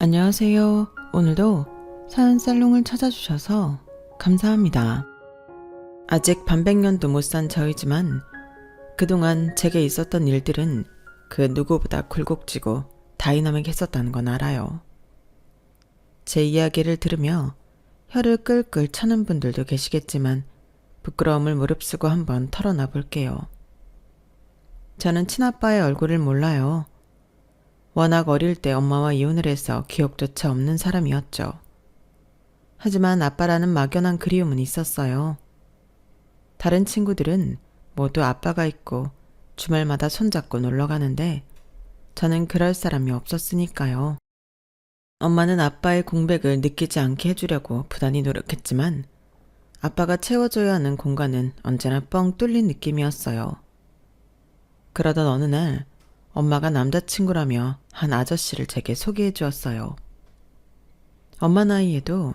안녕하세요. 오늘도 사연 살롱을 찾아주셔서 감사합니다. 아직 반백년도 못 산 저이지만 그동안 제게 있었던 일들은 그 누구보다 굴곡지고 다이나믹했었다는 건 알아요. 제 이야기를 들으며 혀를 끌끌 차는 분들도 계시겠지만 부끄러움을 무릅쓰고 한번 털어놔 볼게요. 저는 친아빠의 얼굴을 몰라요. 워낙 어릴 때 엄마와 이혼을 해서 기억조차 없는 사람이었죠. 하지만 아빠라는 막연한 그리움은 있었어요. 다른 친구들은 모두 아빠가 있고 주말마다 손잡고 놀러 가는데 저는 그럴 사람이 없었으니까요. 엄마는 아빠의 공백을 느끼지 않게 해주려고 부단히 노력했지만 아빠가 채워줘야 하는 공간은 언제나 뻥 뚫린 느낌이었어요. 그러던 어느 날 엄마가 남자친구라며 한 아저씨를 제게 소개해 주었어요. 엄마 나이에도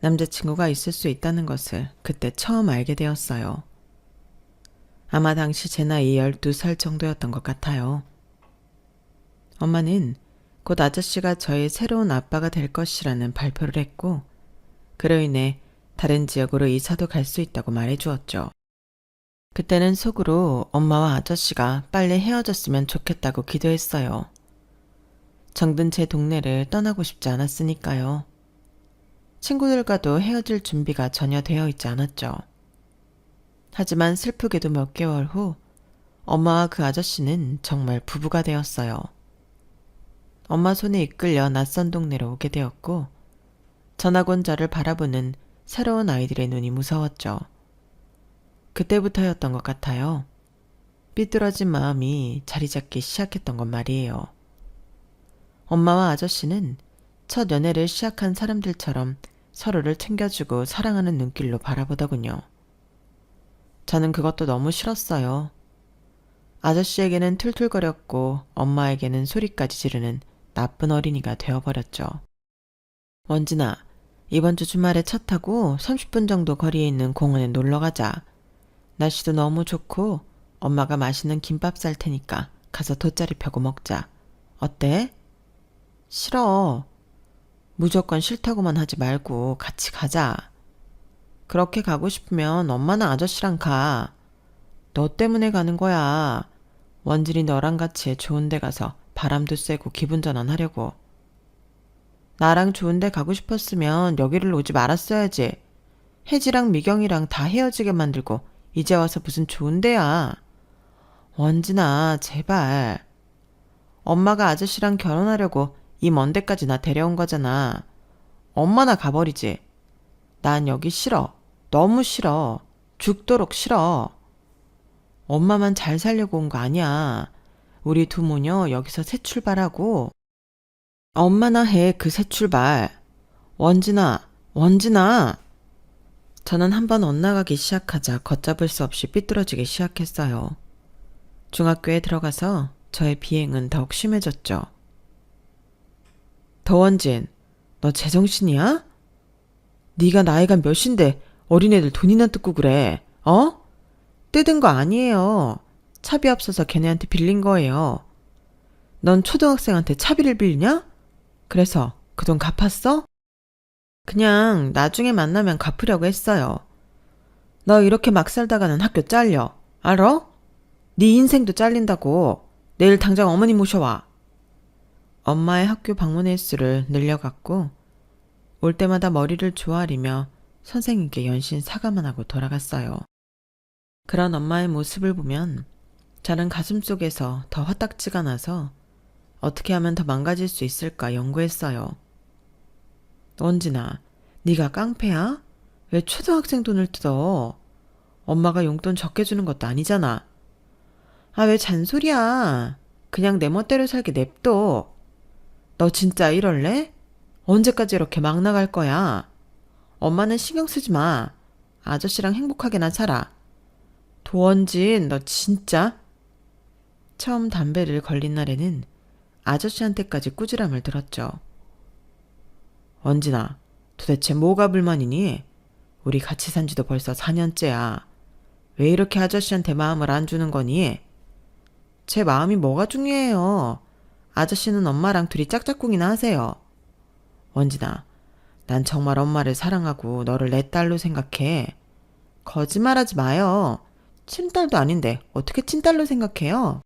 남자친구가 있을 수 있다는 것을 그때 처음 알게 되었어요. 아마 당시 제 나이 12살 정도였던 것 같아요. 엄마는 곧 아저씨가 저의 새로운 아빠가 될 것이라는 발표를 했고 그로 인해 다른 지역으로 이사도 갈 수 있다고 말해 주었죠. 그때는 속으로 엄마와 아저씨가 빨리 헤어졌으면 좋겠다고 기도했어요. 정든 제 동네를 떠나고 싶지 않았으니까요. 친구들과도 헤어질 준비가 전혀 되어 있지 않았죠. 하지만 슬프게도 몇 개월 후 엄마와 그 아저씨는 정말 부부가 되었어요. 엄마 손에 이끌려 낯선 동네로 오게 되었고 전학 온 저를 바라보는 새로운 아이들의 눈이 무서웠죠. 그때부터였던 것 같아요. 삐뚤어진 마음이 자리 잡기 시작했던 건 말이에요. 엄마와 아저씨는 첫 연애를 시작한 사람들처럼 서로를 챙겨주고 사랑하는 눈길로 바라보더군요. 저는 그것도 너무 싫었어요. 아저씨에게는 툴툴거렸고 엄마에게는 소리까지 지르는 나쁜 어린이가 되어버렸죠. 원진아, 이번 주 주말에 차 타고 30분 정도 거리에 있는 공원에 놀러 가자. 날씨도 너무 좋고 엄마가 맛있는 김밥 쌀 테니까 가서 돗자리 펴고 먹자. 어때? 싫어. 무조건 싫다고만 하지 말고 같이 가자. 그렇게 가고 싶으면 엄마나 아저씨랑 가. 너 때문에 가는 거야. 원진이 너랑 같이 좋은 데 가서 바람도 쐬고 기분 전환하려고. 나랑 좋은 데 가고 싶었으면 여기를 오지 말았어야지. 혜지랑 미경이랑 다 헤어지게 만들고 이제 와서 무슨 좋은 데야. 원진아, 제발. 엄마가 아저씨랑 결혼하려고 이 먼 데까지 나 데려온 거잖아. 엄마나 가버리지. 난 여기 싫어. 너무 싫어. 죽도록 싫어. 엄마만 잘 살려고 온 거 아니야. 우리 두 모녀 여기서 새 출발하고. 엄마나 해, 그 새 출발. 원진아, 원진아. 저는 한번 엇나가기 시작하자 걷잡을 수 없이 삐뚤어지기 시작했어요. 중학교에 들어가서 저의 비행은 더욱 심해졌죠. 더원진, 너 제정신이야? 네가 나이가 몇인데 어린애들 돈이나 뜯고 그래, 어? 뜯은 거 아니에요. 차비 없어서 걔네한테 빌린 거예요. 넌 초등학생한테 차비를 빌리냐? 그래서 그 돈 갚았어? 그냥 나중에 만나면 갚으려고 했어요. 너 이렇게 막 살다가는 학교 잘려. 알어? 네 인생도 잘린다고. 내일 당장 어머니 모셔와. 엄마의 학교 방문 횟수를 늘려갔고 올 때마다 머리를 조아리며 선생님께 연신 사과만 하고 돌아갔어요. 그런 엄마의 모습을 보면 저는 가슴속에서 더 화딱지가 나서 어떻게 하면 더 망가질 수 있을까 연구했어요. 원진아, 네가 깡패야? 왜 초등학생 돈을 뜯어? 엄마가 용돈 적게 주는 것도 아니잖아. 아, 왜 잔소리야. 그냥 내 멋대로 살게 냅둬. 너 진짜 이럴래? 언제까지 이렇게 막 나갈 거야? 엄마는 신경 쓰지 마. 아저씨랑 행복하게나 살아. 도원진, 너 진짜? 처음 담배를 걸린 날에는 아저씨한테까지 꾸지람을 들었죠. 원진아, 도대체 뭐가 불만이니? 우리 같이 산 지도 벌써 4년째야. 왜 이렇게 아저씨한테 마음을 안 주는 거니? 제 마음이 뭐가 중요해요. 아저씨는 엄마랑 둘이 짝짝꿍이나 하세요. 원진아, 난 정말 엄마를 사랑하고 너를 내 딸로 생각해. 거짓말하지 마요. 친딸도 아닌데 어떻게 친딸로 생각해요?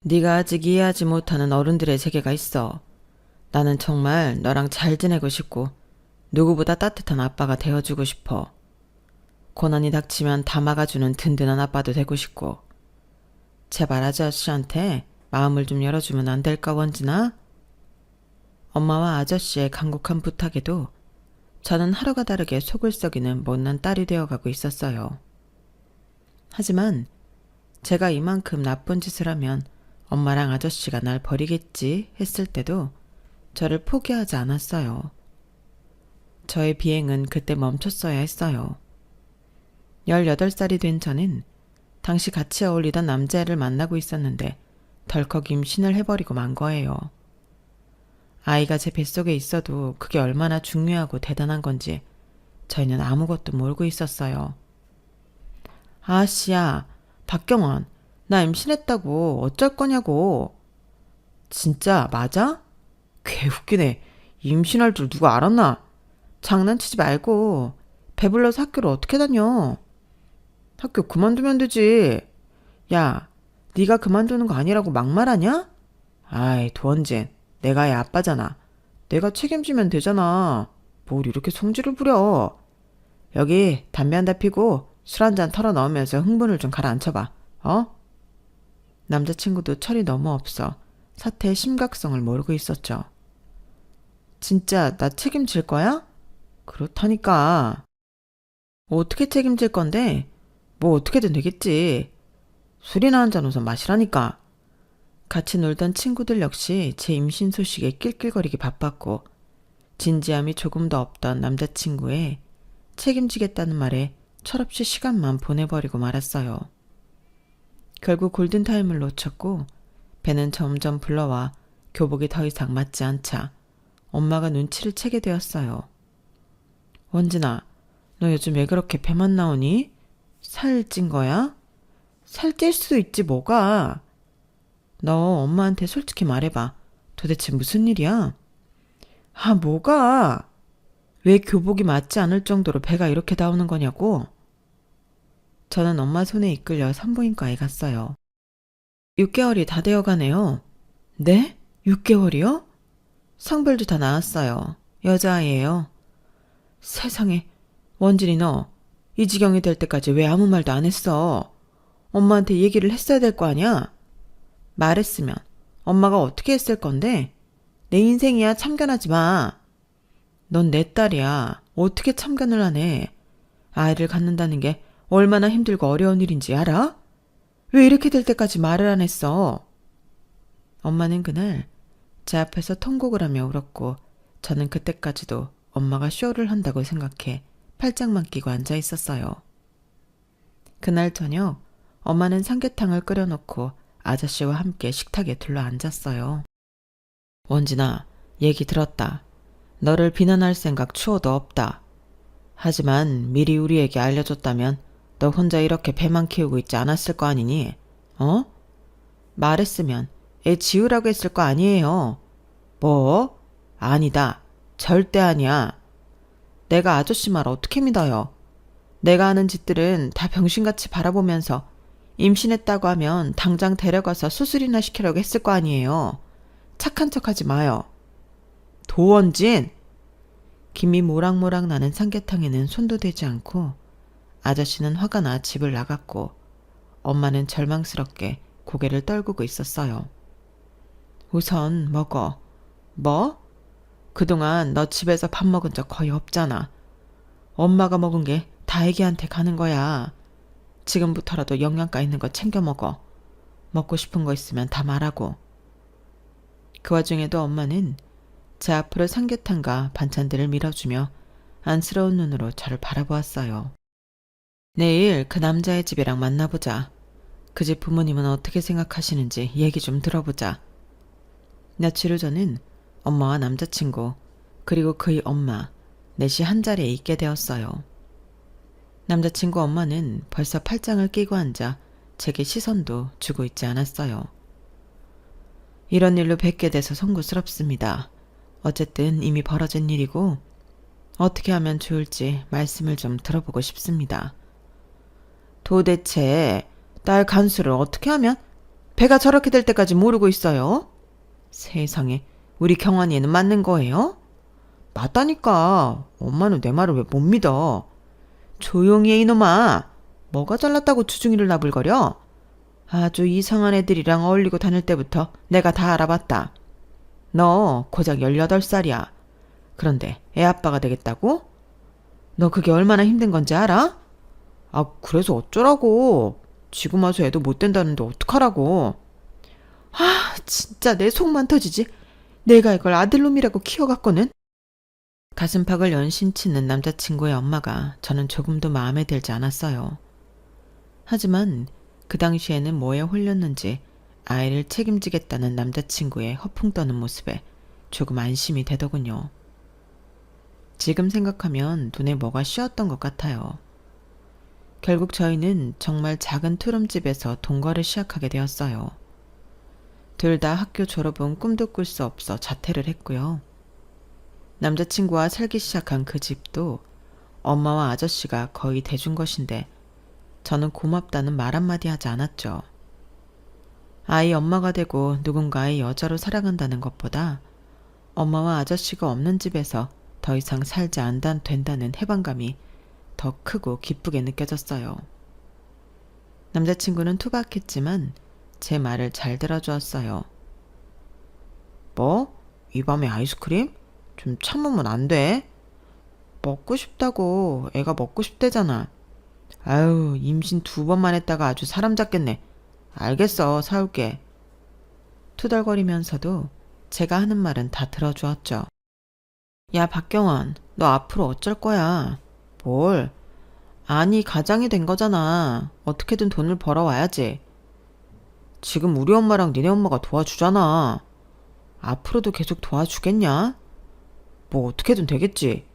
네가 아직 이해하지 못하는 어른들의 세계가 있어. 나는 정말 너랑 잘 지내고 싶고 누구보다 따뜻한 아빠가 되어주고 싶어. 고난이 닥치면 다 막아주는 든든한 아빠도 되고 싶고. 제발 아저씨한테 마음을 좀 열어주면 안 될까, 원진아? 엄마와 아저씨의 간곡한 부탁에도 저는 하루가 다르게 속을 썩이는 못난 딸이 되어가고 있었어요. 하지만 제가 이만큼 나쁜 짓을 하면 엄마랑 아저씨가 날 버리겠지 했을 때도 저를 포기하지 않았어요. 저의 비행은 그때 멈췄어야 했어요. 18살이 된 저는 당시 같이 어울리던 남자애를 만나고 있었는데 덜컥 임신을 해버리고 만 거예요. 아이가 제 뱃속에 있어도 그게 얼마나 중요하고 대단한 건지 저희는 아무것도 모르고 있었어요. 아씨야, 박경원, 나 임신했다고 어쩔 거냐고. 진짜 맞아? 개 웃기네. 임신할 줄 누가 알았나? 장난치지 말고 배불러서 학교를 어떻게 다녀? 학교 그만두면 되지. 야, 네가 그만두는 거 아니라고 막말하냐? 아이, 도원진, 내가 애 아빠잖아. 내가 책임지면 되잖아. 뭘 이렇게 성질을 부려. 여기 담배 한 대 피고 술 한 잔 털어 넣으면서 흥분을 좀 가라앉혀봐. 어? 남자친구도 철이 너무 없어 사태의 심각성을 모르고 있었죠. 진짜 나 책임질 거야? 그렇다니까. 어떻게 책임질 건데? 뭐 어떻게든 되겠지. 술이나 한잔 우선 마시라니까. 같이 놀던 친구들 역시 제 임신 소식에 낄낄거리기 바빴고 진지함이 조금도 없던 남자친구의 책임지겠다는 말에 철없이 시간만 보내버리고 말았어요. 결국 골든타임을 놓쳤고 배는 점점 불러와 교복이 더 이상 맞지 않자 엄마가 눈치를 채게 되었어요. 원진아, 너 요즘 왜 그렇게 배만 나오니? 살 찐 거야? 살 찔 수 있지 뭐가. 너 엄마한테 솔직히 말해봐. 도대체 무슨 일이야? 아, 뭐가? 왜 교복이 맞지 않을 정도로 배가 이렇게 나오는 거냐고? 저는 엄마 손에 이끌려 산부인과에 갔어요. 6개월이 다 되어가네요. 네? 6개월이요? 성별도 다 나왔어요. 여자아이예요. 세상에, 원진이 너 이 지경이 될 때까지 왜 아무 말도 안 했어? 엄마한테 얘기를 했어야 될 거 아니야? 말했으면 엄마가 어떻게 했을 건데? 내 인생이야, 참견하지 마. 넌 내 딸이야. 어떻게 참견을 하네. 아이를 갖는다는 게 얼마나 힘들고 어려운 일인지 알아? 왜 이렇게 될 때까지 말을 안 했어? 엄마는 그날 제 앞에서 통곡을 하며 울었고 저는 그때까지도 엄마가 쇼를 한다고 생각해 팔짱만 끼고 앉아 있었어요. 그날 저녁 엄마는 삼계탕을 끓여놓고 아저씨와 함께 식탁에 둘러앉았어요. 원진아, 얘기 들었다. 너를 비난할 생각 추호도 없다. 하지만 미리 우리에게 알려줬다면 너 혼자 이렇게 배만 키우고 있지 않았을 거 아니니? 어? 말했으면 애 지우라고 했을 거 아니에요. 뭐? 아니다. 절대 아니야. 내가 아저씨 말 어떻게 믿어요? 내가 하는 짓들은 다 병신같이 바라보면서 임신했다고 하면 당장 데려가서 수술이나 시키려고 했을 거 아니에요. 착한 척하지 마요. 도원진! 김이 모락모락 나는 삼계탕에는 손도 대지 않고 아저씨는 화가 나 집을 나갔고 엄마는 절망스럽게 고개를 떨구고 있었어요. 우선 먹어. 뭐? 그동안 너 집에서 밥 먹은 적 거의 없잖아. 엄마가 먹은 게 다 애기한테 가는 거야. 지금부터라도 영양가 있는 거 챙겨 먹어. 먹고 싶은 거 있으면 다 말하고. 그 와중에도 엄마는 제 앞으로 삼계탕과 반찬들을 밀어주며 안쓰러운 눈으로 저를 바라보았어요. 내일 그 남자의 집이랑 만나보자. 그 집 부모님은 어떻게 생각하시는지 얘기 좀 들어보자. 며칠 후 저는 엄마와 남자친구 그리고 그의 엄마 넷이 한자리에 있게 되었어요. 남자친구 엄마는 벌써 팔짱을 끼고 앉아 제게 시선도 주고 있지 않았어요. 이런 일로 뵙게 돼서 송구스럽습니다. 어쨌든 이미 벌어진 일이고 어떻게 하면 좋을지 말씀을 좀 들어보고 싶습니다. 도대체 딸 간수를 어떻게 하면 배가 저렇게 될 때까지 모르고 있어요? 세상에, 우리 경환이는 맞는 거예요? 맞다니까. 엄마는 내 말을 왜 못 믿어? 조용히 해 이놈아. 뭐가 잘났다고 주둥이를 나불거려? 아주 이상한 애들이랑 어울리고 다닐 때부터 내가 다 알아봤다. 너 고작 18살이야. 그런데 애 아빠가 되겠다고? 너 그게 얼마나 힘든 건지 알아? 아, 그래서 어쩌라고. 지금 와서 애도 못 된다는데 어떡하라고. 아, 진짜 내 속만 터지지. 내가 이걸 아들놈이라고 키워갔거든. 가슴팍을 연신 치는 남자친구의 엄마가 저는 조금도 마음에 들지 않았어요. 하지만 그 당시에는 뭐에 홀렸는지 아이를 책임지겠다는 남자친구의 허풍 떠는 모습에 조금 안심이 되더군요. 지금 생각하면 눈에 뭐가 씌었던 것 같아요. 결국 저희는 정말 작은 투룸집에서 동거를 시작하게 되었어요. 둘 다 학교 졸업은 꿈도 꿀 수 없어 자퇴를 했고요. 남자친구와 살기 시작한 그 집도 엄마와 아저씨가 거의 대준 것인데 저는 고맙다는 말 한마디 하지 않았죠. 아이 엄마가 되고 누군가의 여자로 살아간다는 것보다 엄마와 아저씨가 없는 집에서 더 이상 살지 안 된다는 해방감이 더 크고 기쁘게 느껴졌어요. 남자친구는 투박했지만 제 말을 잘 들어주었어요. 뭐? 이 밤에 아이스크림? 좀 참으면 안 돼? 먹고 싶다고. 애가 먹고 싶대잖아. 아유, 임신 2번만 했다가 아주 사람 잡겠네. 알겠어, 사올게. 투덜거리면서도 제가 하는 말은 다 들어주었죠. 야, 박경원, 너 앞으로 어쩔 거야? 뭘? 아니, 가장이 된 거잖아. 어떻게든 돈을 벌어와야지. 지금 우리 엄마랑 니네 엄마가 도와주잖아. 앞으로도 계속 도와주겠냐? 뭐 어떻게든 되겠지.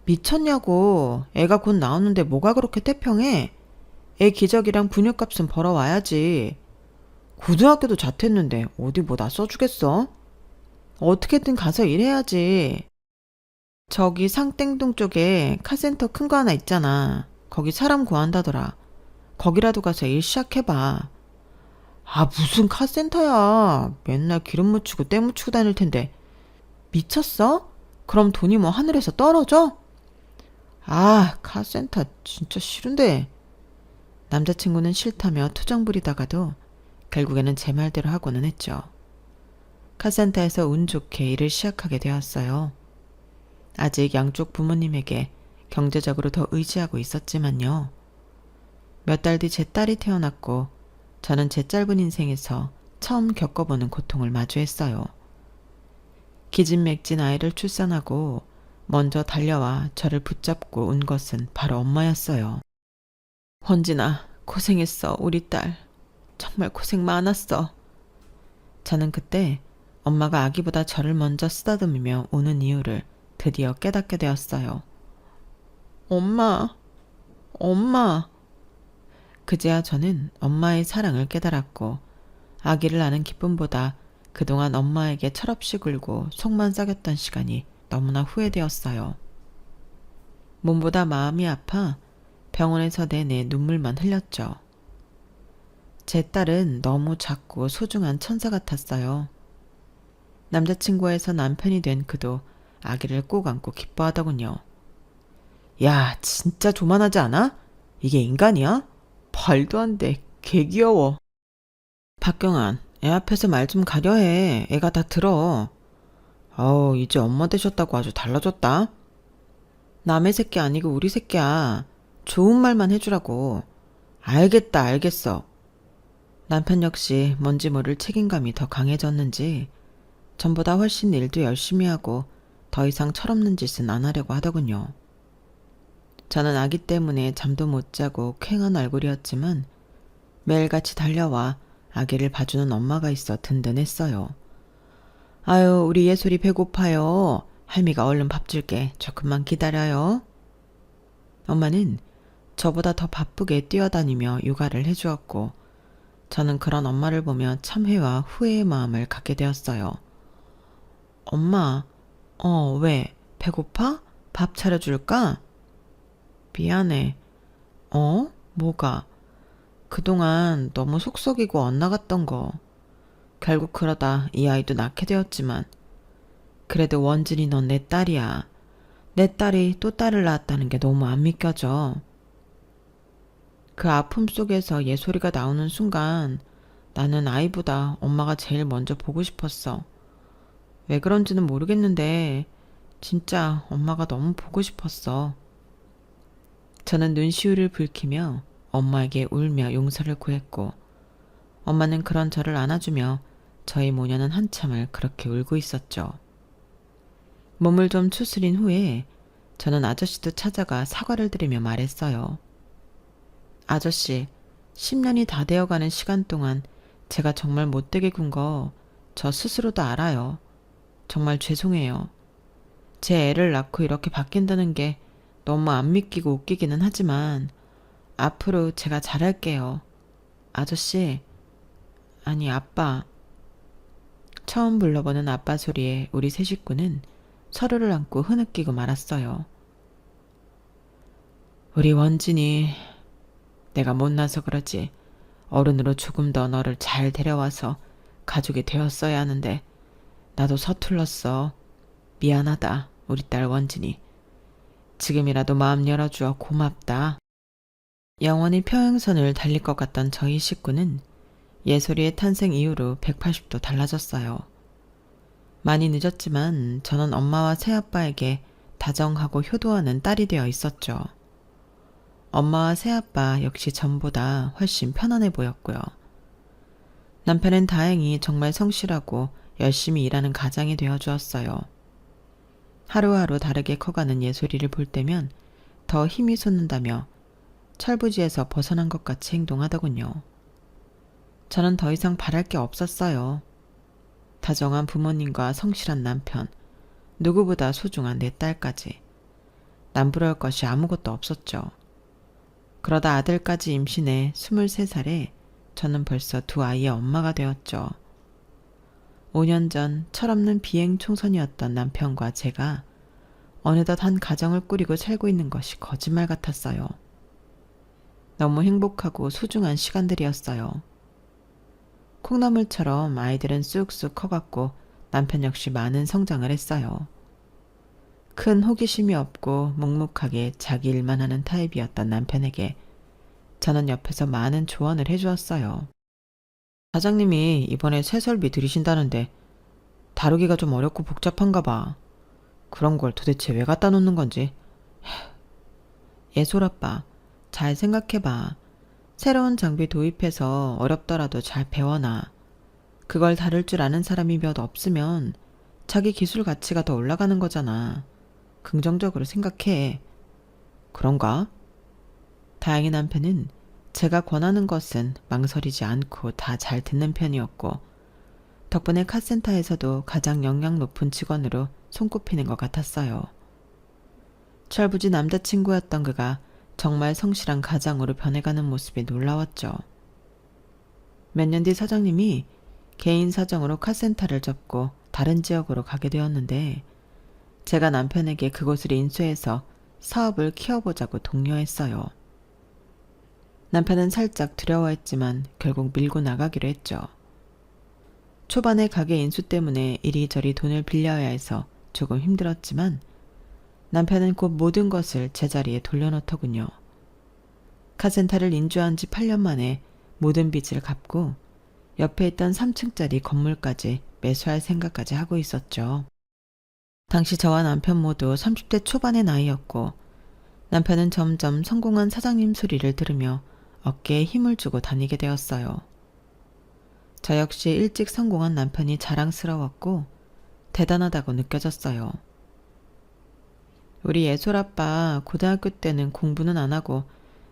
미쳤냐고. 애가 곧 나오는데 뭐가 그렇게 태평해? 애 기저귀랑 분유값은 벌어와야지. 고등학교도 자퇴했는데 어디 뭐 나 써주겠어? 어떻게든 가서 일해야지. 저기 상땡동 쪽에 카센터 큰 거 하나 있잖아. 거기 사람 구한다더라. 거기라도 가서 일 시작해봐. 아, 무슨 카센터야. 맨날 기름 묻히고 때 묻히고 다닐 텐데. 미쳤어? 그럼 돈이 뭐 하늘에서 떨어져? 아, 카센터 진짜 싫은데. 남자친구는 싫다며 투정 부리다가도 결국에는 제 말대로 하고는 했죠. 카센터에서 운 좋게 일을 시작하게 되었어요. 아직 양쪽 부모님에게 경제적으로 더 의지하고 있었지만요. 몇 달 뒤 제 딸이 태어났고 저는 제 짧은 인생에서 처음 겪어보는 고통을 마주했어요. 기진맥진 아이를 출산하고 먼저 달려와 저를 붙잡고 온 것은 바로 엄마였어요. 헌진아, 고생했어, 우리 딸. 정말 고생 많았어. 저는 그때 엄마가 아기보다 저를 먼저 쓰다듬으며 우는 이유를 드디어 깨닫게 되었어요. 엄마, 엄마. 그제야 저는 엄마의 사랑을 깨달았고 아기를 낳는 기쁨보다 그동안 엄마에게 철없이 굴고 속만 썩였던 시간이 너무나 후회되었어요. 몸보다 마음이 아파 병원에서 내내 눈물만 흘렸죠. 제 딸은 너무 작고 소중한 천사 같았어요. 남자친구에서 남편이 된 그도 아기를 꼭 안고 기뻐하더군요. 야, 진짜 조만하지 않아? 이게 인간이야? 말도 안 돼. 개 귀여워. 박경환, 애 앞에서 말 좀 가려해. 애가 다 들어. 아우, 이제 엄마 되셨다고 아주 달라졌다. 남의 새끼 아니고 우리 새끼야. 좋은 말만 해주라고. 알겠다, 알겠어. 남편 역시 뭔지 모를 책임감이 더 강해졌는지 전보다 훨씬 일도 열심히 하고 더 이상 철없는 짓은 안 하려고 하더군요. 저는 아기 때문에 잠도 못 자고 퀭한 얼굴이었지만 매일같이 달려와 아기를 봐주는 엄마가 있어 든든했어요. 아유, 우리 예솔이 배고파요. 할미가 얼른 밥 줄게. 조금만 기다려요. 엄마는 저보다 더 바쁘게 뛰어다니며 육아를 해주었고 저는 그런 엄마를 보며 참회와 후회의 마음을 갖게 되었어요. 엄마, 왜? 배고파? 밥 차려줄까? 미안해. 뭐가? 그동안 너무 속썩이고 엇나갔던 거. 결국 그러다 이 아이도 낳게 되었지만 그래도 원진이 넌 내 딸이야. 내 딸이 또 딸을 낳았다는 게 너무 안 믿겨져. 그 아픔 속에서 예솔이가 나오는 순간 나는 아이보다 엄마가 제일 먼저 보고 싶었어. 왜 그런지는 모르겠는데 진짜 엄마가 너무 보고 싶었어. 저는 눈시울을 붉히며 엄마에게 울며 용서를 구했고 엄마는 그런 저를 안아주며 저희 모녀는 한참을 그렇게 울고 있었죠. 몸을 좀 추스린 후에 저는 아저씨도 찾아가 사과를 드리며 말했어요. 아저씨, 10년이 다 되어가는 시간 동안 제가 정말 못되게 군 거 저 스스로도 알아요. 정말 죄송해요. 제 애를 낳고 이렇게 바뀐다는 게 너무 안 믿기고 웃기기는 하지만 앞으로 제가 잘할게요. 아저씨, 아니 아빠. 처음 불러보는 아빠 소리에 우리 세 식구는 서로를 안고 흐느끼고 말았어요. 우리 원진이 내가 못나서 그러지. 어른으로 조금 더 너를 잘 데려와서 가족이 되었어야 하는데 나도 서툴렀어. 미안하다, 우리 딸 원진이. 지금이라도 마음 열어주어 고맙다. 영원히 평행선을 달릴 것 같던 저희 식구는 예솔이의 탄생 이후로 180도 달라졌어요. 많이 늦었지만 저는 엄마와 새아빠에게 다정하고 효도하는 딸이 되어 있었죠. 엄마와 새아빠 역시 전보다 훨씬 편안해 보였고요. 남편은 다행히 정말 성실하고 열심히 일하는 가장이 되어주었어요. 하루하루 다르게 커가는 예솔이를 볼 때면 더 힘이 솟는다며 철부지에서 벗어난 것 같이 행동하더군요. 저는 더 이상 바랄 게 없었어요. 다정한 부모님과 성실한 남편, 누구보다 소중한 내 딸까지. 남부러울 것이 아무것도 없었죠. 그러다 아들까지 임신해 23살에 저는 벌써 두 아이의 엄마가 되었죠. 5년 전 철없는 비행 총선이었던 남편과 제가 어느덧 한 가정을 꾸리고 살고 있는 것이 거짓말 같았어요. 너무 행복하고 소중한 시간들이었어요. 콩나물처럼 아이들은 쑥쑥 커갔고 남편 역시 많은 성장을 했어요. 큰 호기심이 없고 묵묵하게 자기 일만 하는 타입이었던 남편에게 저는 옆에서 많은 조언을 해주었어요. 사장님이 이번에 새 설비 들이신다는데 다루기가 좀 어렵고 복잡한가 봐. 그런 걸 도대체 왜 갖다 놓는 건지. 예솔아빠, 잘 생각해봐. 새로운 장비 도입해서 어렵더라도 잘 배워놔. 그걸 다룰 줄 아는 사람이 몇 없으면 자기 기술 가치가 더 올라가는 거잖아. 긍정적으로 생각해. 그런가? 다행히 남편은 제가 권하는 것은 망설이지 않고 다 잘 듣는 편이었고 덕분에 카센터에서도 가장 역량 높은 직원으로 손꼽히는 것 같았어요. 철부지 남자친구였던 그가 정말 성실한 가장으로 변해가는 모습이 놀라웠죠. 몇 년 뒤 사장님이 개인 사정으로 카센터를 접고 다른 지역으로 가게 되었는데 제가 남편에게 그곳을 인수해서 사업을 키워보자고 독려했어요. 남편은 살짝 두려워했지만 결국 밀고 나가기로 했죠. 초반에 가게 인수 때문에 이리저리 돈을 빌려야 해서 조금 힘들었지만 남편은 곧 모든 것을 제자리에 돌려놓더군요. 카센터를 인수한 지 8년 만에 모든 빚을 갚고 옆에 있던 3층짜리 건물까지 매수할 생각까지 하고 있었죠. 당시 저와 남편 모두 30대 초반의 나이였고 남편은 점점 성공한 사장님 소리를 들으며 어깨에 힘을 주고 다니게 되었어요. 저 역시 일찍 성공한 남편이 자랑스러웠고 대단하다고 느껴졌어요. 우리 예솔아빠 고등학교 때는 공부는 안 하고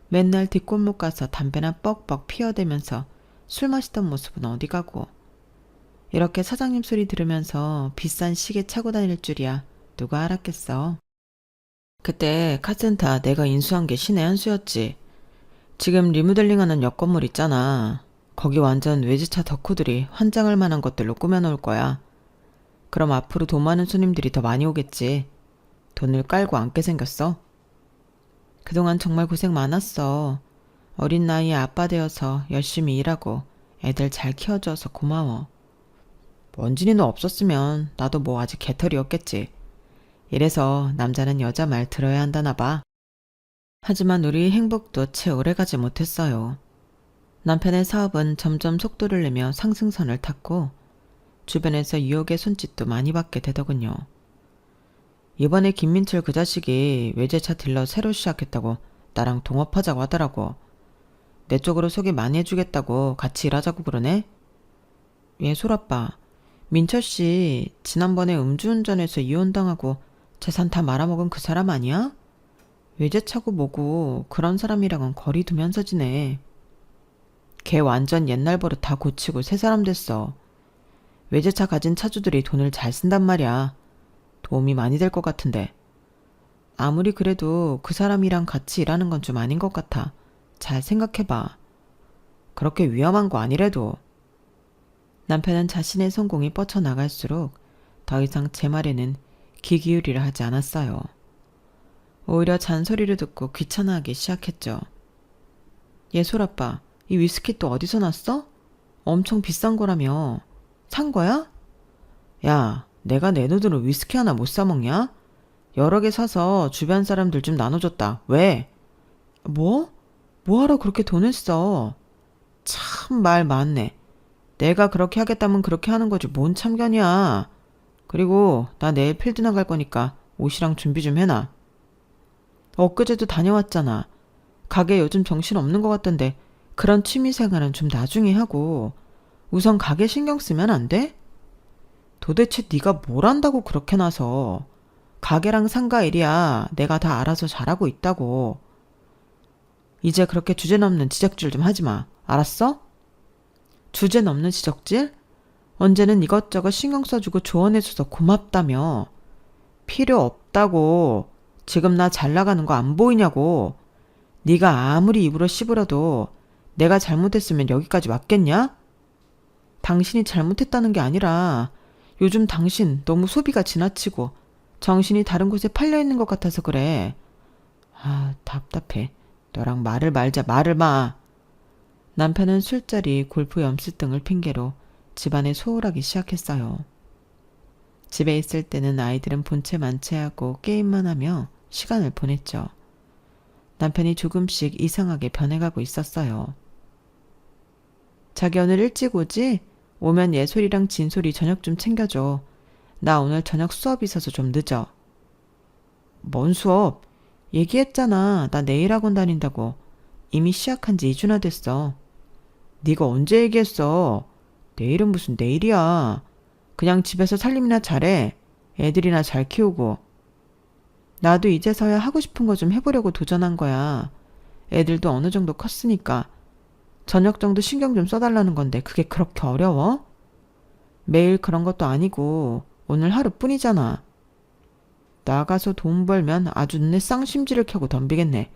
맨날 뒷골목 가서 담배나 뻑뻑 피워대면서 술 마시던 모습은 어디 가고 이렇게 사장님 소리 들으면서 비싼 시계 차고 다닐 줄이야 누가 알았겠어. 그때 카센터 내가 인수한 게 신의 한 수였지. 지금 리모델링하는 옆 건물 있잖아. 거기 완전 외제차 덕후들이 환장할 만한 것들로 꾸며놓을 거야. 그럼 앞으로 돈 많은 손님들이 더 많이 오겠지. 돈을 깔고 앉게 생겼어. 그동안 정말 고생 많았어. 어린 나이에 아빠 되어서 열심히 일하고 애들 잘 키워줘서 고마워. 원진이 너 없었으면 나도 뭐 아직 개털이었겠지. 이래서 남자는 여자 말 들어야 한다나 봐. 하지만 우리의 행복도 채 오래가지 못했어요. 남편의 사업은 점점 속도를 내며 상승선을 탔고 주변에서 유혹의 손짓도 많이 받게 되더군요. 이번에 김민철 그 자식이 외제차 딜러 새로 시작했다고 나랑 동업하자고 하더라고. 내 쪽으로 소개 많이 해주겠다고 같이 일하자고 그러네. 예솔아빠, 민철씨 지난번에 음주운전해서 이혼당하고 재산 다 말아먹은 그 사람 아니야? 외제차고 뭐고 그런 사람이랑은 거리 두면서 지내. 걔 완전 옛날 버릇 다 고치고 새 사람 됐어. 외제차 가진 차주들이 돈을 잘 쓴단 말이야. 도움이 많이 될 것 같은데. 아무리 그래도 그 사람이랑 같이 일하는 건 좀 아닌 것 같아. 잘 생각해봐. 그렇게 위험한 거 아니래도. 남편은 자신의 성공이 뻗쳐나갈수록 더 이상 제 말에는 귀 기울이려 하지 않았어요. 오히려 잔소리를 듣고 귀찮아하기 시작했죠. 예솔아빠, 이 위스키 또 어디서 났어? 엄청 비싼 거라며. 산 거야? 야, 내가 내 돈으로 위스키 하나 못 사 먹냐? 여러 개 사서 주변 사람들 좀 나눠줬다. 왜? 뭐? 뭐하러 그렇게 돈을 써? 참 말 많네. 내가 그렇게 하겠다면 그렇게 하는 거지 뭔 참견이야. 그리고 나 내일 필드 나갈 거니까 옷이랑 준비 좀 해놔. 엊그제도 다녀왔잖아. 가게 요즘 정신 없는 것 같던데 그런 취미생활은 좀 나중에 하고 우선 가게 신경 쓰면 안 돼? 도대체 네가 뭘 안다고 그렇게 나서. 가게랑 상가 일이야 내가 다 알아서 잘하고 있다고. 이제 그렇게 주제 넘는 지적질 좀 하지 마. 알았어? 주제 넘는 지적질? 언제는 이것저것 신경 써주고 조언해줘서 고맙다며. 필요 없다고. 지금 나 잘 나가는 거 안 보이냐고. 네가 아무리 입으로 씹으려도 내가 잘못했으면 여기까지 왔겠냐? 당신이 잘못했다는 게 아니라 요즘 당신 너무 소비가 지나치고 정신이 다른 곳에 팔려있는 것 같아서 그래. 아, 답답해. 너랑 말을 말자. 말을 마. 남편은 술자리, 골프 염수 등을 핑계로 집안에 소홀하기 시작했어요. 집에 있을 때는 아이들은 본체 만체하고 게임만 하며 시간을 보냈죠. 남편이 조금씩 이상하게 변해가고 있었어요. 자기 오늘 일찍 오지? 오면 예솔이랑 진솔이 저녁 좀 챙겨줘. 나 오늘 저녁 수업 있어서 좀 늦어. 뭔 수업? 얘기했잖아. 나 내일 학원 다닌다고. 이미 시작한 지 2주나 됐어. 네가 언제 얘기했어? 내일은 무슨 내일이야. 그냥 집에서 살림이나 잘해. 애들이나 잘 키우고. 나도 이제서야 하고 싶은 거 좀 해보려고 도전한 거야. 애들도 어느 정도 컸으니까. 저녁 정도 신경 좀 써달라는 건데 그게 그렇게 어려워? 매일 그런 것도 아니고 오늘 하루뿐이잖아. 나가서 돈 벌면 아주 눈에 쌍심지를 켜고 덤비겠네.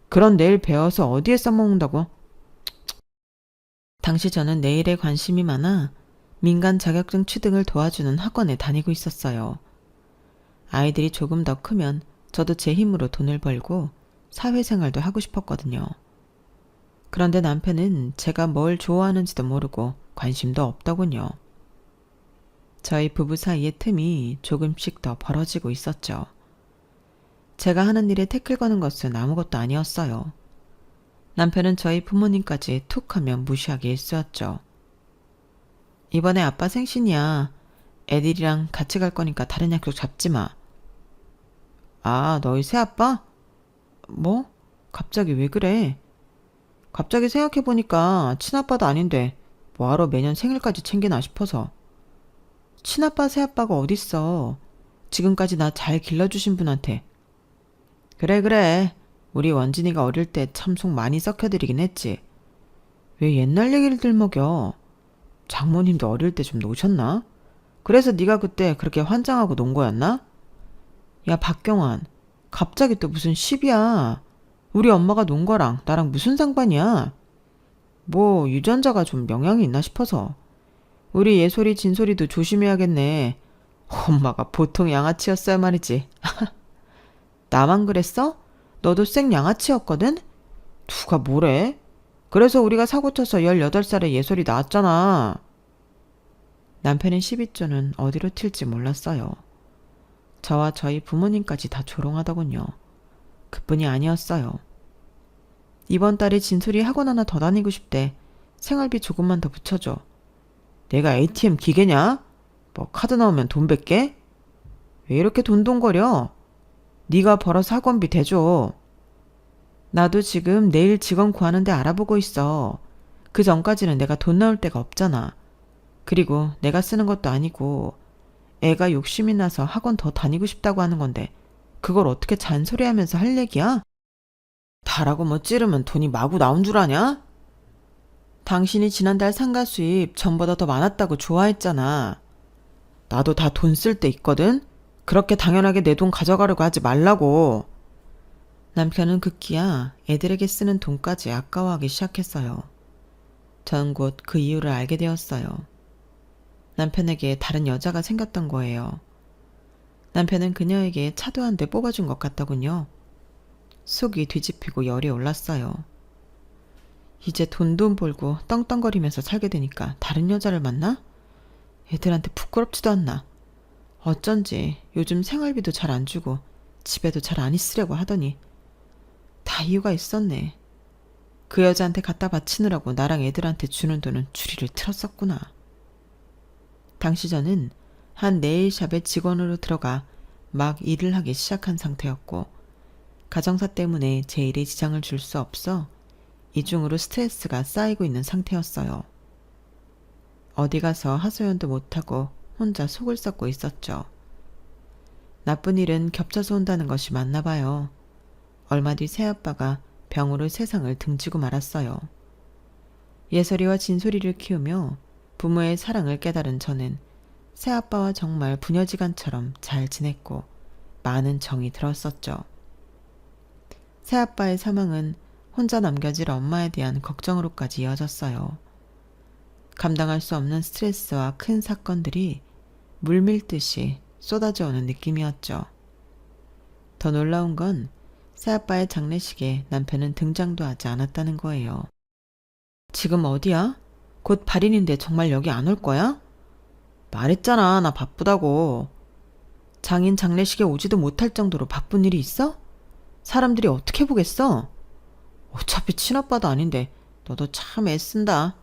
그런 내일 배워서 어디에 써먹는다고? 당시 저는 내일에 관심이 많아 민간 자격증 취득을 도와주는 학원에 다니고 있었어요. 아이들이 조금 더 크면 저도 제 힘으로 돈을 벌고 사회생활도 하고 싶었거든요. 그런데 남편은 제가 뭘 좋아하는지도 모르고 관심도 없더군요. 저희 부부 사이의 틈이 조금씩 더 벌어지고 있었죠. 제가 하는 일에 태클 거는 것은 아무것도 아니었어요. 남편은 저희 부모님까지 툭 하면 무시하기 일쑤였죠. 이번에 아빠 생신이야. 애들이랑 같이 갈 거니까 다른 약속 잡지 마. 아, 너희 새아빠? 뭐? 갑자기 왜 그래? 갑자기 생각해보니까 친아빠도 아닌데 뭐하러 매년 생일까지 챙기나 싶어서. 친아빠 새아빠가 어딨어. 지금까지 나 잘 길러주신 분한테. 그래. 우리 원진이가 어릴 때 참 속 많이 썩혀드리긴 했지. 왜 옛날 얘기를 들먹여? 장모님도 어릴 때 좀 노셨나? 그래서 네가 그때 그렇게 환장하고 논 거였나? 야, 박경환. 갑자기 또 무슨 시비야. 우리 엄마가 논 거랑 나랑 무슨 상관이야? 뭐 유전자가 좀 영향이 있나 싶어서. 우리 예솔이 진솔이도 조심해야겠네. 엄마가 보통 양아치였어야 말이지. 나만 그랬어? 너도 생 양아치였거든? 누가 뭐래? 그래서 우리가 사고쳐서 18살에 예솔이 나왔잖아. 남편의 12조는 어디로 튈지 몰랐어요. 저와 저희 부모님까지 다 조롱하더군요. 그뿐이 아니었어요. 이번 달에 진솔이 학원 하나 더 다니고 싶대. 생활비 조금만 더 붙여줘. 내가 ATM 기계냐? 뭐 카드 나오면 돈 뺄게? 왜 이렇게 돈돈거려? 네가 벌어서 학원비 대줘. 나도 지금 내일 직원 구하는데 알아보고 있어. 그 전까지는 내가 돈 나올 데가 없잖아. 그리고 내가 쓰는 것도 아니고 애가 욕심이 나서 학원 더 다니고 싶다고 하는 건데 그걸 어떻게 잔소리하면서 할 얘기야? 다라고 뭐 찌르면 돈이 마구 나온 줄 아냐? 당신이 지난달 상가 수입 전보다 더 많았다고 좋아했잖아. 나도 다 돈 쓸 때 있거든? 그렇게 당연하게 내 돈 가져가려고 하지 말라고. 남편은 급기야 애들에게 쓰는 돈까지 아까워하기 시작했어요. 전 곧 그 이유를 알게 되었어요. 남편에게 다른 여자가 생겼던 거예요. 남편은 그녀에게 차도 한 대 뽑아준 것 같더군요. 속이 뒤집히고 열이 올랐어요. 이제 돈돈 벌고 떵떵거리면서 살게 되니까 다른 여자를 만나? 애들한테 부끄럽지도 않나. 어쩐지 요즘 생활비도 잘 안 주고 집에도 잘 안 있으려고 하더니 다 이유가 있었네. 그 여자한테 갖다 바치느라고 나랑 애들한테 주는 돈은 줄이를 틀었었구나. 당시 저는 한 네일샵에 직원으로 들어가 막 일을 하기 시작한 상태였고 가정사 때문에 제 일에 지장을 줄 수 없어 이중으로 스트레스가 쌓이고 있는 상태였어요. 어디 가서 하소연도 못하고 혼자 속을 썩고 있었죠. 나쁜 일은 겹쳐서 온다는 것이 맞나 봐요. 얼마 뒤 새아빠가 병으로 세상을 등지고 말았어요. 예설이와 진솔이를 키우며 부모의 사랑을 깨달은 저는 새아빠와 정말 부녀지간처럼 잘 지냈고 많은 정이 들었었죠. 새아빠의 사망은 혼자 남겨질 엄마에 대한 걱정으로까지 이어졌어요. 감당할 수 없는 스트레스와 큰 사건들이 물밀듯이 쏟아져 오는 느낌이었죠. 더 놀라운 건 새아빠의 장례식에 남편은 등장도 하지 않았다는 거예요. 지금 어디야? 곧 발인인데 정말 여기 안 올 거야? 말했잖아, 나 바쁘다고. 장인 장례식에 오지도 못할 정도로 바쁜 일이 있어? 사람들이 어떻게 보겠어? 어차피 친아빠도 아닌데 너도 참 애쓴다.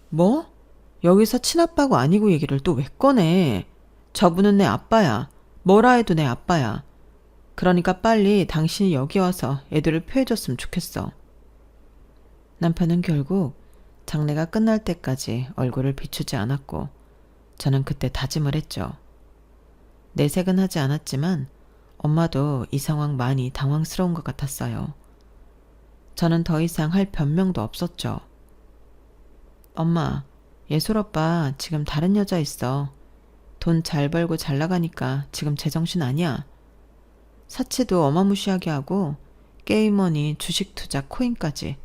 뭐? 여기서 친아빠고 아니고 얘기를 또 왜 꺼내? 저분은 내 아빠야. 뭐라 해도 내 아빠야. 그러니까 빨리 당신이 여기 와서 애들을 표해줬으면 좋겠어. 남편은 결국 장례가 끝날 때까지 얼굴을 비추지 않았고 저는 그때 다짐을 했죠. 내색은 하지 않았지만 엄마도 이 상황 많이 당황스러운 것 같았어요. 저는 더 이상 할 변명도 없었죠. 엄마, 예솔 오빠 지금 다른 여자 있어. 돈 잘 벌고 잘 나가니까 지금 제정신 아니야. 사치도 어마무시하게 하고 게임머니, 주식 투자, 코인까지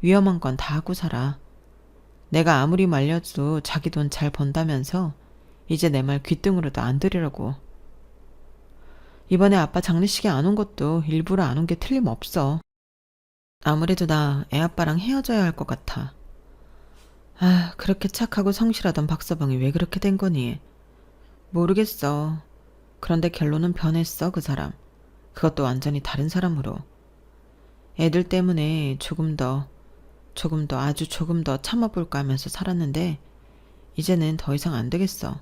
위험한 건 다 하고 살아. 내가 아무리 말려도 자기 돈 잘 번다면서 이제 내 말 귓등으로도 안 들으려고. 이번에 아빠 장례식에 안 온 것도 일부러 안 온 게 틀림없어. 아무래도 나 애아빠랑 헤어져야 할 것 같아. 아, 그렇게 착하고 성실하던 박서방이 왜 그렇게 된 거니? 모르겠어. 그런데 결론은 변했어, 그 사람. 그것도 완전히 다른 사람으로. 애들 때문에 아주 조금 더 참아볼까 하면서 살았는데 이제는 더 이상 안 되겠어.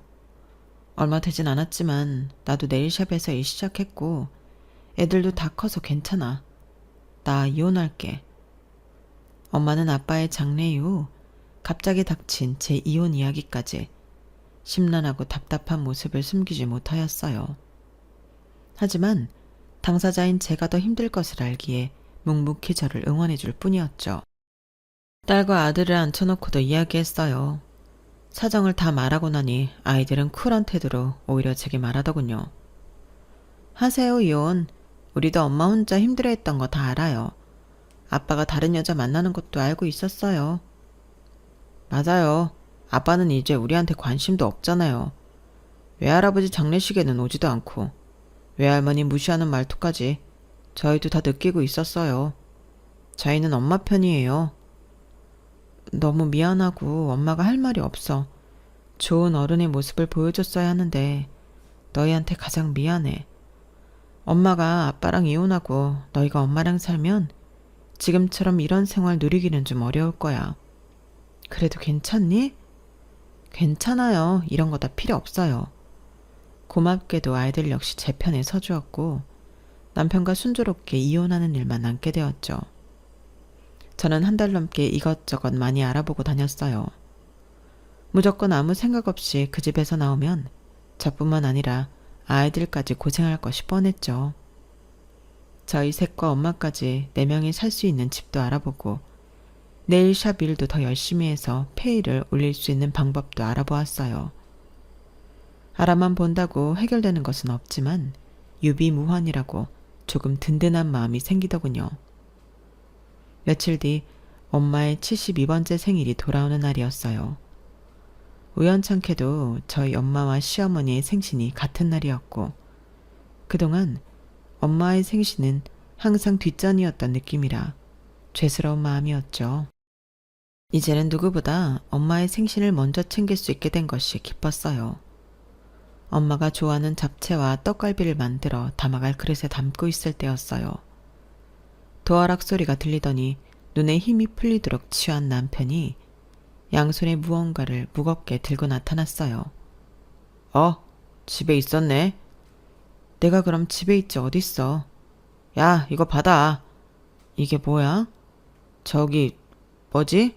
얼마 되진 않았지만 나도 네일샵에서 일 시작했고 애들도 다 커서 괜찮아. 나 이혼할게. 엄마는 아빠의 장례 이후 갑자기 닥친 제 이혼 이야기까지 심란하고 답답한 모습을 숨기지 못하였어요. 하지만 당사자인 제가 더 힘들 것을 알기에 묵묵히 저를 응원해 줄 뿐이었죠. 딸과 아들을 앉혀놓고도 이야기했어요. 사정을 다 말하고 나니 아이들은 쿨한 태도로 오히려 제게 말하더군요. 하세요, 이혼. 우리도 엄마 혼자 힘들어했던 거 다 알아요. 아빠가 다른 여자 만나는 것도 알고 있었어요. 맞아요. 아빠는 이제 우리한테 관심도 없잖아요. 외할아버지 장례식에는 오지도 않고 외할머니 무시하는 말투까지 저희도 다 느끼고 있었어요. 저희는 엄마 편이에요. 너무 미안하고 엄마가 할 말이 없어. 좋은 어른의 모습을 보여줬어야 하는데 너희한테 가장 미안해. 엄마가 아빠랑 이혼하고 너희가 엄마랑 살면 지금처럼 이런 생활 누리기는 좀 어려울 거야. 그래도 괜찮니? 괜찮아요. 이런 거 다 필요 없어요. 고맙게도 아이들 역시 제 편에 서주었고 남편과 순조롭게 이혼하는 일만 남게 되었죠. 저는 한 달 넘게 이것저것 많이 알아보고 다녔어요. 무조건 아무 생각 없이 그 집에서 나오면 저뿐만 아니라 아이들까지 고생할 것이 뻔했죠. 저희 셋과 엄마까지 4명이 살 수 있는 집도 알아보고 네일샵 일도 더 열심히 해서 페이를 올릴 수 있는 방법도 알아보았어요. 알아만 본다고 해결되는 것은 없지만 유비무환이라고 조금 든든한 마음이 생기더군요. 며칠 뒤 엄마의 72번째 생일이 돌아오는 날이었어요. 우연찮게도 저희 엄마와 시어머니의 생신이 같은 날이었고 그동안 엄마의 생신은 항상 뒷전이었던 느낌이라 죄스러운 마음이었죠. 이제는 누구보다 엄마의 생신을 먼저 챙길 수 있게 된 것이 기뻤어요. 엄마가 좋아하는 잡채와 떡갈비를 만들어 담아갈 그릇에 담고 있을 때였어요. 도어락 소리가 들리더니 눈에 힘이 풀리도록 취한 남편이 양손에 무언가를 무겁게 들고 나타났어요. 집에 있었네. 내가 그럼 집에 있지 어딨어. 야, 이거 받아. 이게 뭐야? 저기, 뭐지?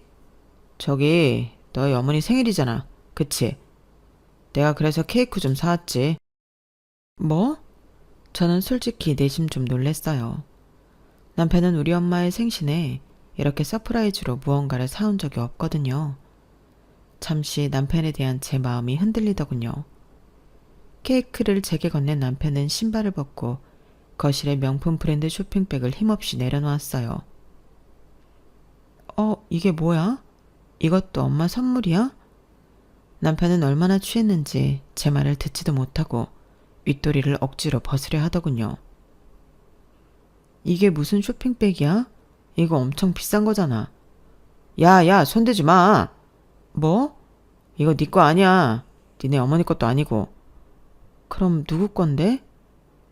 저기, 너희 어머니 생일이잖아. 그치? 내가 그래서 케이크 좀 사왔지. 뭐? 저는 솔직히 내심 좀 놀랬어요. 남편은 우리 엄마의 생신에 이렇게 서프라이즈로 무언가를 사온 적이 없거든요. 잠시 남편에 대한 제 마음이 흔들리더군요. 케이크를 제게 건넨 남편은 신발을 벗고 거실에 명품 브랜드 쇼핑백을 힘없이 내려놓았어요. 이게 뭐야? 이것도 엄마 선물이야? 남편은 얼마나 취했는지 제 말을 듣지도 못하고 윗도리를 억지로 벗으려 하더군요. 이게 무슨 쇼핑백이야? 이거 엄청 비싼 거잖아. 야, 손대지 마. 뭐? 이거 네 거 아니야. 니네 어머니 것도 아니고. 그럼 누구 건데?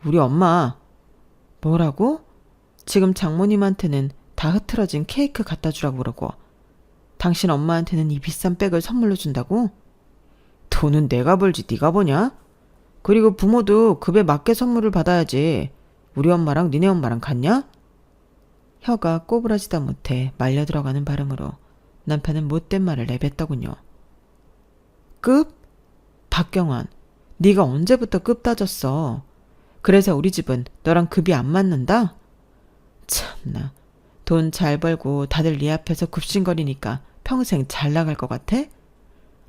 우리 엄마. 뭐라고? 지금 장모님한테는 다 흐트러진 케이크 갖다 주라고 그러고 당신 엄마한테는 이 비싼 백을 선물로 준다고? 돈은 내가 벌지 네가 버냐? 그리고 부모도 급에 맞게 선물을 받아야지. 우리 엄마랑 니네 엄마랑 같냐? 혀가 꼬부라지다 못해 말려 들어가는 발음으로 남편은 못된 말을 내뱉더군요. 급? 박경환, 네가 언제부터 급 따졌어? 그래서 우리 집은 너랑 급이 안 맞는다? 참나, 돈 잘 벌고 다들 네 앞에서 굽신거리니까 평생 잘 나갈 것 같아?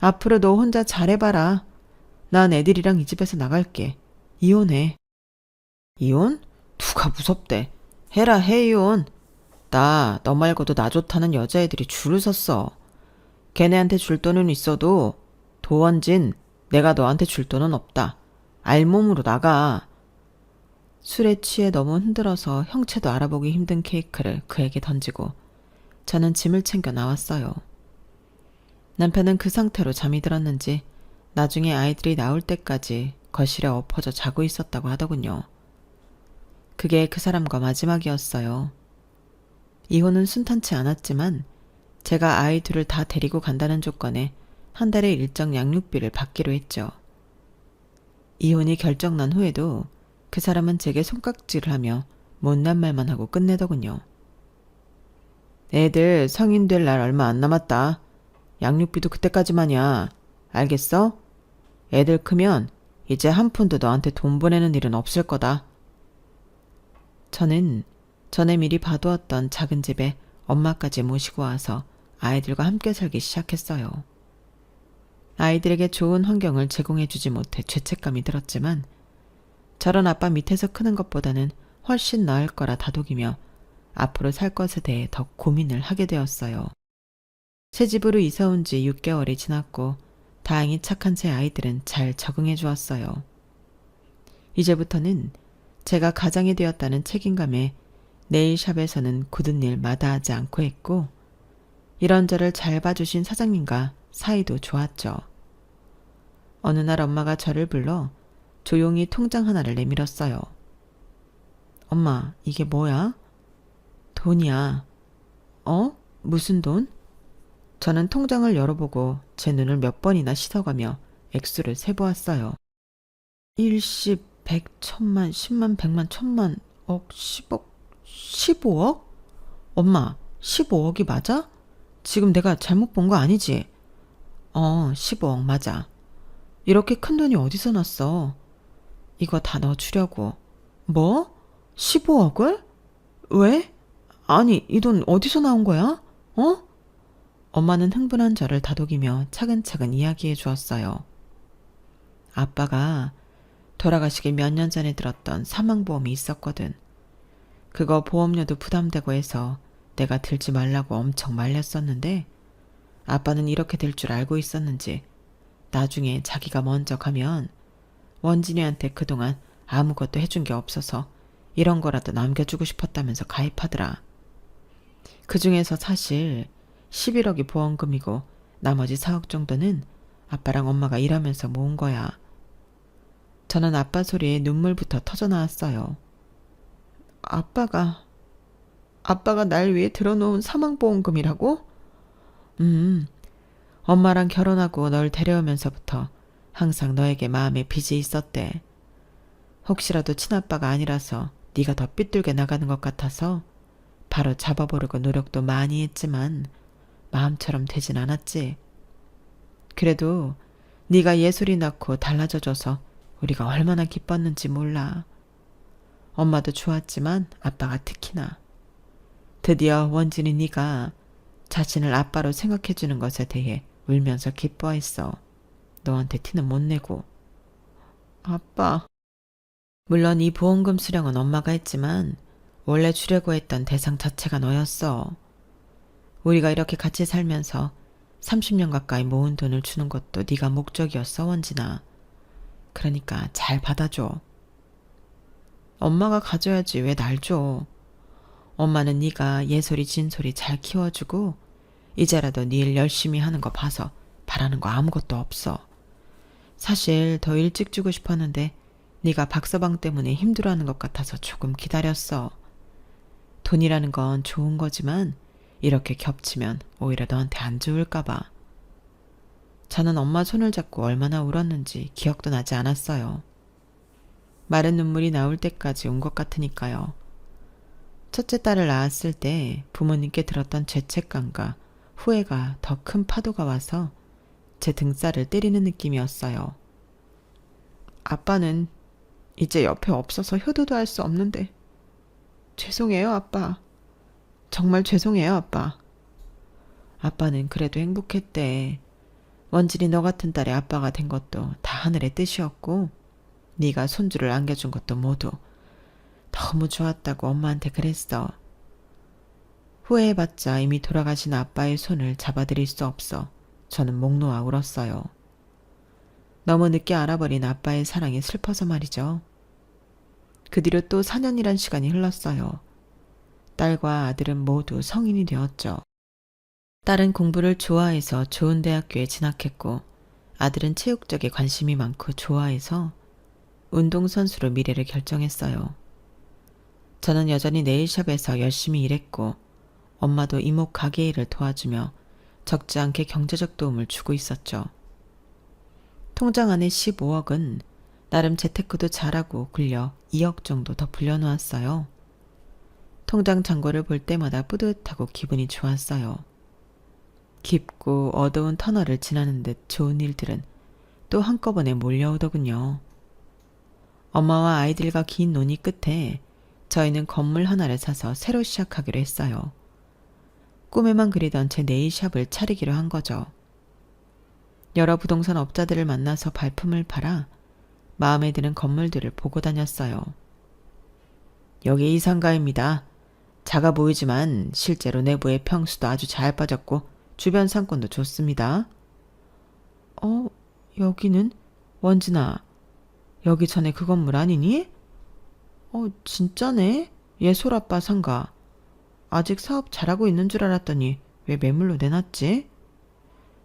앞으로 너 혼자 잘해봐라. 난 애들이랑 이 집에서 나갈게. 이혼해. 이혼? 누가 무섭대. 해라 해 이혼. 나 너 말고도 나 좋다는 여자애들이 줄을 섰어. 걔네한테 줄 돈은 있어도 도원진, 내가 너한테 줄 돈은 없다. 알몸으로 나가. 술에 취해 너무 흔들어서 형체도 알아보기 힘든 케이크를 그에게 던지고 저는 짐을 챙겨 나왔어요. 남편은 그 상태로 잠이 들었는지 나중에 아이들이 나올 때까지 거실에 엎어져 자고 있었다고 하더군요. 그게 그 사람과 마지막이었어요. 이혼은 순탄치 않았지만 제가 아이 둘을 다 데리고 간다는 조건에 한 달의 일정 양육비를 받기로 했죠. 이혼이 결정난 후에도 그 사람은 제게 손깍질을 하며 못난 말만 하고 끝내더군요. 애들 성인 될 날 얼마 안 남았다. 양육비도 그때까지만이야. 알겠어? 애들 크면 이제 한 푼도 너한테 돈 보내는 일은 없을 거다. 저는 전에 미리 봐두었던 작은 집에 엄마까지 모시고 와서 아이들과 함께 살기 시작했어요. 아이들에게 좋은 환경을 제공해주지 못해 죄책감이 들었지만 저런 아빠 밑에서 크는 것보다는 훨씬 나을 거라 다독이며 앞으로 살 것에 대해 더 고민을 하게 되었어요. 새 집으로 이사 온 지 6개월이 지났고 다행히 착한 제 아이들은 잘 적응해 주었어요. 이제부터는 제가 가장이 되었다는 책임감에 네일샵에서는 굳은 일 마다하지 않고 했고, 이런저를 잘 봐주신 사장님과 사이도 좋았죠. 어느 날 엄마가 저를 불러 조용히 통장 하나를 내밀었어요. 엄마, 이게 뭐야? 돈이야. 어? 무슨 돈? 저는 통장을 열어보고 제 눈을 몇 번이나 씻어가며 액수를 세보았어요. 1, 10, 100, 1000만, 10만, 100만, 1000만, 억, 10억, 15억? 엄마, 15억이 맞아? 지금 내가 잘못 본 거 아니지? 15억 맞아. 이렇게 큰 돈이 어디서 났어? 이거 다 넣어주려고. 뭐? 15억을? 왜? 아니, 이 돈 어디서 나온 거야? 어? 엄마는 흥분한 저를 다독이며 차근차근 이야기해 주었어요. 아빠가 돌아가시기 몇 년 전에 들었던 사망보험이 있었거든. 그거 보험료도 부담되고 해서 내가 들지 말라고 엄청 말렸었는데, 아빠는 이렇게 될 줄 알고 있었는지 나중에 자기가 먼저 가면 원진이한테 그동안 아무것도 해준 게 없어서 이런 거라도 남겨주고 싶었다면서 가입하더라. 그 중에서 사실 11억이 보험금이고 나머지 4억 정도는 아빠랑 엄마가 일하면서 모은 거야. 저는 아빠 소리에 눈물부터 터져 나왔어요. 아빠가 날 위해 들어놓은 사망보험금이라고? 엄마랑 결혼하고 널 데려오면서부터 항상 너에게 마음에 빚이 있었대. 혹시라도 친아빠가 아니라서 네가 더 삐뚤게 나가는 것 같아서 바로 잡아보려고 노력도 많이 했지만 마음처럼 되진 않았지. 그래도 네가 예술이 낳고 달라져줘서 우리가 얼마나 기뻤는지 몰라. 엄마도 좋았지만 아빠가 특히나. 드디어 원진이 네가 자신을 아빠로 생각해주는 것에 대해 울면서 기뻐했어. 너한테 티는 못 내고. 아빠. 물론 이 보험금 수령은 엄마가 했지만 원래 주려고 했던 대상 자체가 너였어. 우리가 이렇게 같이 살면서 30년 가까이 모은 돈을 주는 것도 네가 목적이었어, 원진아. 그러니까 잘 받아줘. 엄마가 가져야지 왜 날 줘. 엄마는 네가 예솔이 진솔이 잘 키워주고 이제라도 네 일 열심히 하는 거 봐서 바라는 거 아무것도 없어. 사실 더 일찍 주고 싶었는데 네가 박서방 때문에 힘들어하는 것 같아서 조금 기다렸어. 돈이라는 건 좋은 거지만 이렇게 겹치면 오히려 너한테 안 좋을까 봐. 저는 엄마 손을 잡고 얼마나 울었는지 기억도 나지 않았어요. 마른 눈물이 나올 때까지 온 것 같으니까요. 첫째 딸을 낳았을 때 부모님께 들었던 죄책감과 후회가 더 큰 파도가 와서 제 등살을 때리는 느낌이었어요. 아빠는 이제 옆에 없어서 효도도 할 수 없는데 죄송해요, 아빠. 정말 죄송해요, 아빠. 아빠는 그래도 행복했대. 원진이 너 같은 딸의 아빠가 된 것도 다 하늘의 뜻이었고 네가 손주를 안겨준 것도 모두 너무 좋았다고 엄마한테 그랬어. 후회해봤자 이미 돌아가신 아빠의 손을 잡아드릴 수 없어 저는 목 놓아 울었어요. 너무 늦게 알아버린 아빠의 사랑이 슬퍼서 말이죠. 그 뒤로 또 4년이란 시간이 흘렀어요. 딸과 아들은 모두 성인이 되었죠. 딸은 공부를 좋아해서 좋은 대학교에 진학했고 아들은 체육 쪽에 관심이 많고 좋아해서 운동선수로 미래를 결정했어요. 저는 여전히 네일샵에서 열심히 일했고 엄마도 이모 가게 일을 도와주며 적지 않게 경제적 도움을 주고 있었죠. 통장 안에 15억은 나름 재테크도 잘하고 굴려 2억 정도 더 불려놓았어요. 통장 잔고를 볼 때마다 뿌듯하고 기분이 좋았어요. 깊고 어두운 터널을 지나는 듯 좋은 일들은 또 한꺼번에 몰려오더군요. 엄마와 아이들과 긴 논의 끝에 저희는 건물 하나를 사서 새로 시작하기로 했어요. 꿈에만 그리던 제 네일샵을 차리기로 한 거죠. 여러 부동산 업자들을 만나서 발품을 팔아 마음에 드는 건물들을 보고 다녔어요. 여기 이상가입니다. 작아 보이지만 실제로 내부의 평수도 아주 잘 빠졌고 주변 상권도 좋습니다. 어, 여기는? 원진아, 여기 전에 그 건물 아니니? 진짜네? 예솔아빠 상가. 아직 사업 잘하고 있는 줄 알았더니 왜 매물로 내놨지?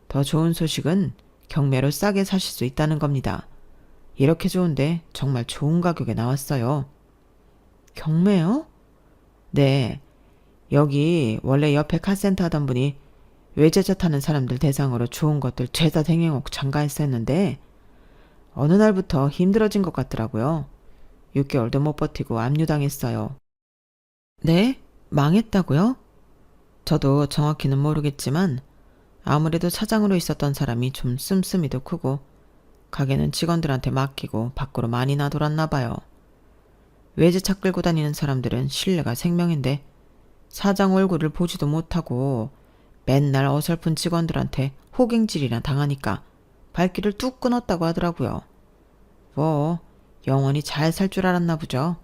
더 좋은 소식은 경매로 싸게 사실 수 있다는 겁니다. 이렇게 좋은데 정말 좋은 가격에 나왔어요. 경매요? 네. 여기 원래 옆에 카센터 하던 분이 외제차 타는 사람들 대상으로 좋은 것들 죄다 댕행옥 장가했었는데 어느 날부터 힘들어진 것 같더라고요. 6개월도 못 버티고 압류당했어요. 네? 망했다고요? 저도 정확히는 모르겠지만 아무래도 사장으로 있었던 사람이 좀 씀씀이도 크고 가게는 직원들한테 맡기고 밖으로 많이 나돌았나 봐요. 외제차 끌고 다니는 사람들은 신뢰가 생명인데 사장 얼굴을 보지도 못하고 맨날 어설픈 직원들한테 호갱질이나 당하니까 발길을 뚝 끊었다고 하더라고요. 뭐 영원히 잘 살 줄 알았나 보죠.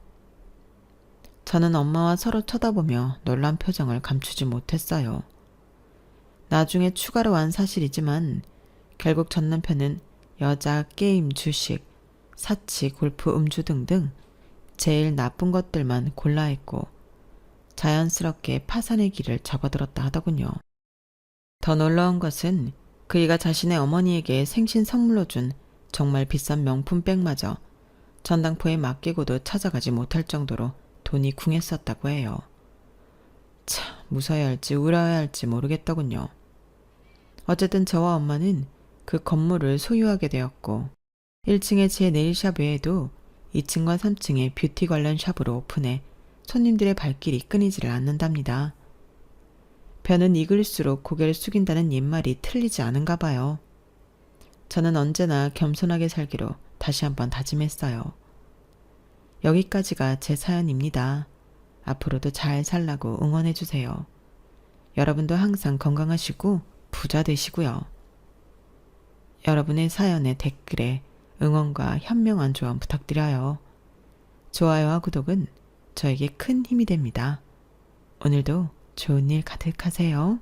저는 엄마와 서로 쳐다보며 놀란 표정을 감추지 못했어요. 나중에 추가로 한 사실이지만 결국 전 남편은 여자, 게임, 주식, 사치, 골프, 음주 등등 제일 나쁜 것들만 골라 했고 자연스럽게 파산의 길을 접어들었다 하더군요. 더 놀라운 것은 그이가 자신의 어머니에게 생신 선물로 준 정말 비싼 명품백마저 전당포에 맡기고도 찾아가지 못할 정도로 돈이 궁했었다고 해요. 참, 무서워야 할지 울어야 할지 모르겠더군요. 어쨌든 저와 엄마는 그 건물을 소유하게 되었고 1층에 제 네일샵 외에도 2층과 3층에 뷰티 관련 샵으로 오픈해 손님들의 발길이 끊이지를 않는답니다. 벼는 익을수록 고개를 숙인다는 옛말이 틀리지 않은가 봐요. 저는 언제나 겸손하게 살기로 다시 한번 다짐했어요. 여기까지가 제 사연입니다. 앞으로도 잘 살라고 응원해주세요. 여러분도 항상 건강하시고 부자 되시고요. 여러분의 사연에 댓글에 응원과 현명한 조언 부탁드려요. 좋아요와 구독은 저에게 큰 힘이 됩니다. 오늘도 좋은 일 가득하세요.